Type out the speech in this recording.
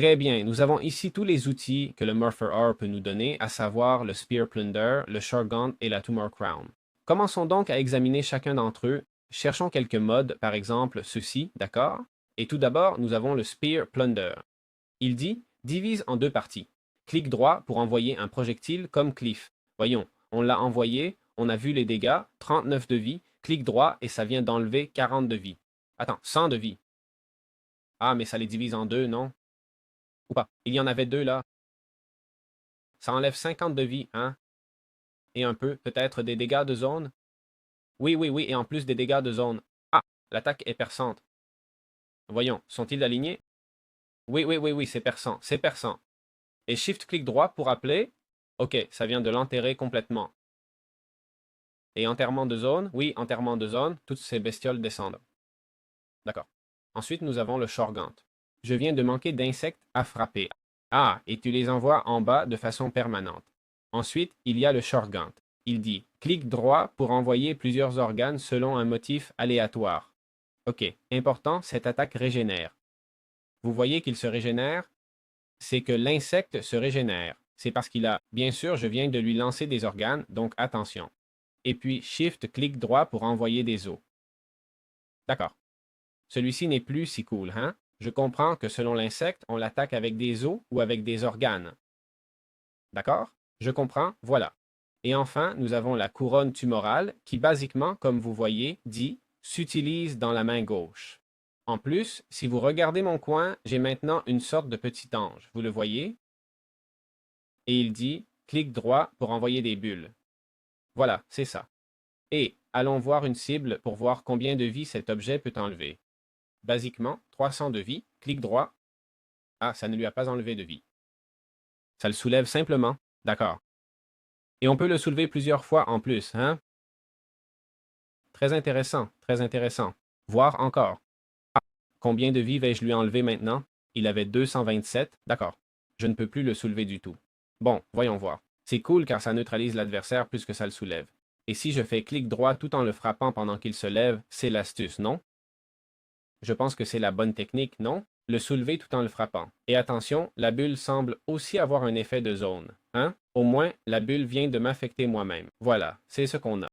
Très bien, nous avons ici tous les outils que le Murphy R peut nous donner, à savoir le Spear Plunder, le Shortgun et la Tumor Crown. Commençons donc à examiner chacun d'entre eux. Cherchons quelques modes, par exemple ceci, d'accord? Et tout d'abord, nous avons le Spear Plunder. Il dit divise en deux parties. Clic droit pour envoyer un projectile comme Cliff. Voyons, on l'a envoyé, on a vu les dégâts, 39 de vie, clic droit et ça vient d'enlever 40 de vie. Attends, 100 de vie. Ah, mais ça les divise en deux, non? Ou pas? Il y en avait deux là. Ça enlève 50 de vie, hein? Et un peu, peut-être des dégâts de zone? Oui, oui, oui, et en plus des dégâts de zone. Ah, l'attaque est perçante. Voyons, sont-ils alignés? Oui, oui, oui, oui, c'est perçant, c'est perçant. Et Shift-clic droit pour appeler. Ok, ça vient de l'enterrer complètement. Et enterrement de zone? Oui, enterrement de zone, toutes ces bestioles descendent. D'accord. Ensuite, nous avons le Shorgant. Je viens de manquer d'insectes à frapper. Ah, et tu les envoies en bas de façon permanente. Ensuite, il y a le Shorgant. Il dit clic droit pour envoyer plusieurs organes selon un motif aléatoire. Ok, important, cette attaque régénère. Vous voyez qu'il se régénère? C'est que l'insecte se régénère. C'est parce qu'il a, bien sûr, je viens de lui lancer des organes, donc attention. Et puis Shift, clic droit pour envoyer des os. D'accord. Celui-ci n'est plus si cool, hein? Je comprends que selon l'insecte, on l'attaque avec des os ou avec des organes. D'accord? Je comprends, voilà. Et enfin, nous avons la couronne tumorale qui, basiquement, comme vous voyez, dit s'utilise dans la main gauche. En plus, si vous regardez mon coin, j'ai maintenant une sorte de petit ange. Vous le voyez? Et il dit clic droit pour envoyer des bulles. Voilà, c'est ça. Et allons voir une cible pour voir combien de vie cet objet peut enlever. Basiquement, 300 de vie, clic droit. Ah, ça ne lui a pas enlevé de vie. Ça le soulève simplement. D'accord. Et on peut le soulever plusieurs fois en plus, hein? Très intéressant, très intéressant. Voir encore. Ah, combien de vie vais-je lui enlever maintenant? Il avait 227. D'accord. Je ne peux plus le soulever du tout. Bon, voyons voir. C'est cool car ça neutralise l'adversaire plus que ça le soulève. Et si je fais clic droit tout en le frappant pendant qu'il se lève, c'est l'astuce, non? Je pense que c'est la bonne technique, non? Le soulever tout en le frappant. Et attention, la bulle semble aussi avoir un effet de zone. Hein? Au moins, la bulle vient de m'affecter moi-même. Voilà, c'est ce qu'on a.